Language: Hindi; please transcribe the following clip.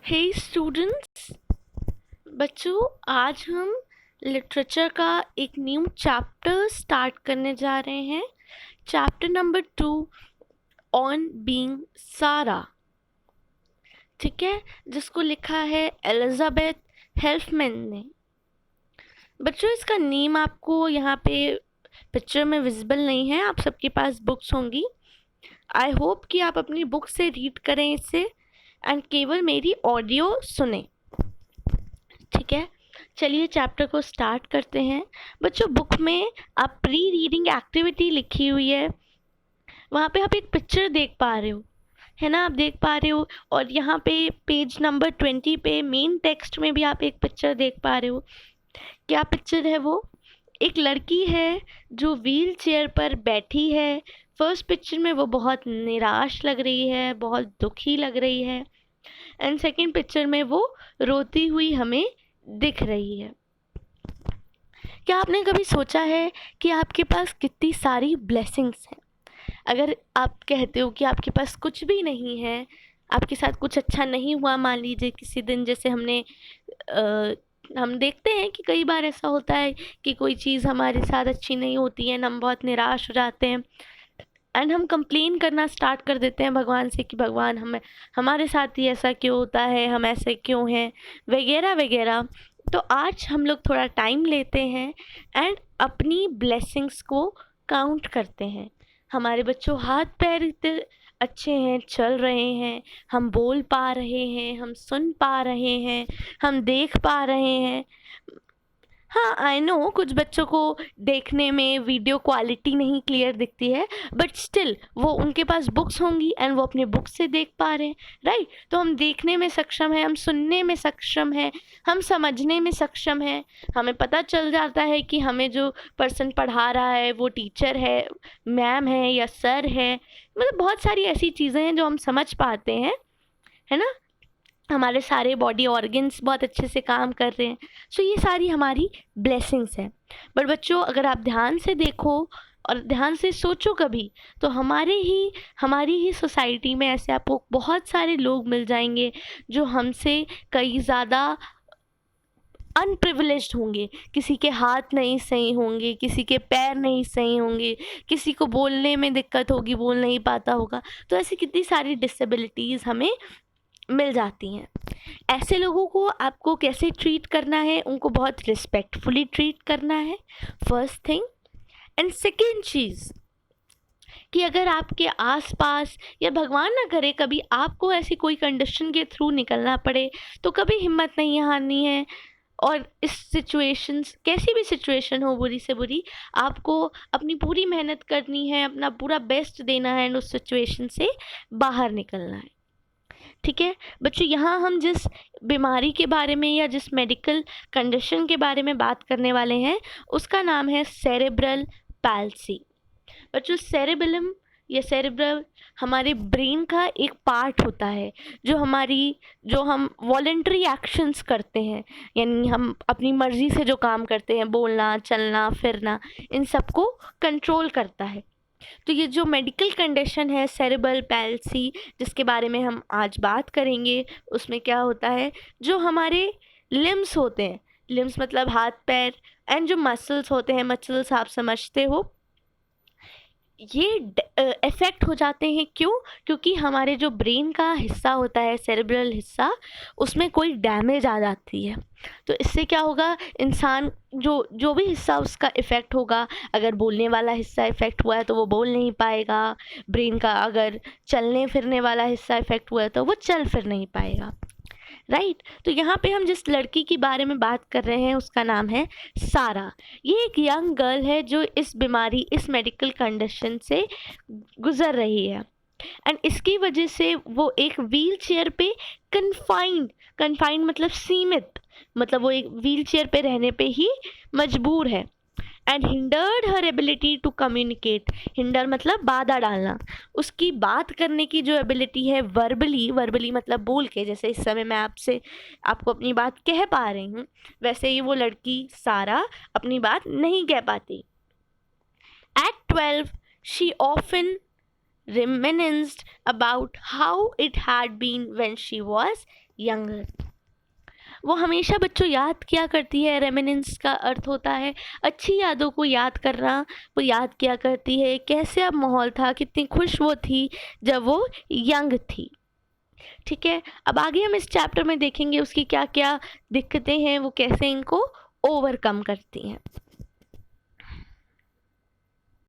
हे स्टूडेंट्स, बच्चों आज हम लिटरेचर का एक न्यू चैप्टर स्टार्ट करने जा रहे हैं। चैप्टर नंबर 2 ऑन बीइंग सारा, ठीक है, जिसको लिखा है एलिजाबेथ हेल्फमैन ने। बच्चों इसका नेम आपको यहाँ पे पिक्चर में विजिबल नहीं है, आप सबके पास बुक्स होंगी। आई होप कि आप अपनी बुक से रीड करें इसे एंड केवल मेरी ऑडियो सुने, ठीक है। चलिए चैप्टर को स्टार्ट करते हैं। बच्चों बुक में आप प्री रीडिंग एक्टिविटी लिखी हुई है, वहाँ पे आप एक पिक्चर देख पा रहे हो, है ना, आप देख पा रहे हो। और यहाँ पे पेज नंबर 20 पे मेन टेक्स्ट में भी आप एक पिक्चर देख पा रहे हो। क्या पिक्चर है वो? एक लड़की है जो व्हील चेयर पर बैठी है। फर्स्ट पिक्चर में वो बहुत निराश लग रही है, बहुत दुखी लग रही है, एंड सेकेंड पिक्चर में वो रोती हुई हमें दिख रही है। क्या आपने कभी सोचा है कि आपके पास कितनी सारी ब्लेसिंग्स हैं? अगर आप कहते हो कि आपके पास कुछ भी नहीं है, आपके साथ कुछ अच्छा नहीं हुआ, मान लीजिए किसी दिन, जैसे हम देखते हैं कि कई बार ऐसा होता है कि कोई चीज़ हमारे साथ अच्छी नहीं होती है, हम बहुत निराश हो जाते हैं एंड हम कंप्लेन करना स्टार्ट कर देते हैं भगवान से कि भगवान हमारे साथ ही ऐसा क्यों होता है, हम ऐसे क्यों हैं, वगैरह वगैरह। तो आज हम लोग थोड़ा टाइम लेते हैं एंड अपनी ब्लेसिंग्स को काउंट करते हैं। हमारे बच्चों हाथ पैर इतने अच्छे हैं, चल रहे हैं, हम बोल पा रहे हैं, हम सुन पा रहे हैं, हम देख पा रहे हैं। हाँ, आई नो कुछ बच्चों को देखने में वीडियो क्वालिटी नहीं क्लियर दिखती है, बट स्टिल वो उनके पास बुक्स होंगी एंड वो अपने बुक्स से देख पा रहे हैं, राइट। तो हम देखने में सक्षम हैं, हम सुनने में सक्षम हैं, हम समझने में सक्षम हैं। हमें पता चल जाता है कि हमें जो पर्सन पढ़ा रहा है वो टीचर है, मैम है या सर है। मतलब बहुत सारी ऐसी चीज़ें हैं जो हम समझ पाते हैं, है ना। हमारे सारे बॉडी ऑर्गन्स बहुत अच्छे से काम कर रहे हैं। सो ये सारी हमारी ब्लेसिंग्स हैं। बट बच्चों अगर आप ध्यान से देखो और ध्यान से सोचो कभी, तो हमारी ही सोसाइटी में ऐसे आपको बहुत सारे लोग मिल जाएंगे जो हमसे कई ज़्यादा अनप्रिविलेज्ड होंगे। किसी के हाथ नहीं सही होंगे, किसी के पैर नहीं सही होंगे, किसी को बोलने में दिक्कत होगी, बोल नहीं पाता होगा। तो ऐसी कितनी सारी डिसेबिलिटीज़ हमें मिल जाती हैं। ऐसे लोगों को आपको कैसे ट्रीट करना है? उनको बहुत रिस्पेक्टफुली ट्रीट करना है, फर्स्ट थिंग। एंड सेकेंड चीज़ कि अगर आपके आसपास या भगवान ना करे कभी आपको ऐसी कोई कंडीशन के थ्रू निकलना पड़े, तो कभी हिम्मत नहीं हारनी है। और इस सिचुएशंस, कैसी भी सिचुएशन हो बुरी से बुरी, आपको अपनी पूरी मेहनत करनी है, अपना पूरा बेस्ट देना है एंड उस सिचुएशन से बाहर निकलना है, ठीक है। बच्चों यहाँ हम जिस बीमारी के बारे में या जिस मेडिकल कंडीशन के बारे में बात करने वाले हैं उसका नाम है सेरेब्रल पैल्सी। बच्चों सेरेबेलम या सेरेब्रल हमारे ब्रेन का एक पार्ट होता है जो हम वॉलेंट्री एक्शंस करते हैं, यानी हम अपनी मर्ज़ी से जो काम करते हैं, बोलना, चलना, फिरना, इन सब को कंट्रोल करता है। तो ये जो मेडिकल कंडीशन है सेरेब्रल पैल्सी, जिसके बारे में हम आज बात करेंगे, उसमें क्या होता है, जो हमारे लिम्स होते हैं, लिम्स मतलब हाथ पैर, एंड जो मसल्स होते हैं, मसल्स आप समझते हो, ये इफ़ेक्ट हो जाते हैं। क्यों? क्योंकि हमारे जो ब्रेन का हिस्सा होता है, सेरेब्रल हिस्सा, उसमें कोई डैमेज आ जाती है। तो इससे क्या होगा, इंसान जो भी हिस्सा उसका इफ़ेक्ट होगा, अगर बोलने वाला हिस्सा इफ़ेक्ट हुआ है तो वो बोल नहीं पाएगा, ब्रेन का अगर चलने फिरने वाला हिस्सा इफ़ेक्ट हुआ है तो वो चल फिर नहीं पाएगा, राइट। तो यहाँ पे हम जिस लड़की के बारे में बात कर रहे हैं उसका नाम है सारा। ये एक यंग गर्ल है जो इस बीमारी, इस मेडिकल कंडीशन से गुज़र रही है एंड इसकी वजह से वो एक व्हील चेयर पे कन्फाइंड मतलब सीमित, मतलब वो एक व्हील चेयर पे रहने पे ही मजबूर है। And hindered her ability to communicate, hinder मतलब बाधा डालना, उसकी बात करने की जो एबिलिटी है वर्बली मतलब बोल के, जैसे इस समय मैं आपको अपनी बात कह पा रही हूँ, वैसे ही वो लड़की सारा अपनी बात नहीं कह पाती। At 12 she often reminisced about how it had been when she was younger. वो हमेशा बच्चों याद किया करती है, रेमिनेंस का अर्थ होता है अच्छी यादों को याद करना। वो याद किया करती है कैसे अब माहौल था, कितनी खुश वो थी जब वो यंग थी। ठीक है, अब आगे हम इस चैप्टर में देखेंगे उसकी क्या क्या दिक्कतें हैं, वो कैसे इनको ओवरकम करती हैं।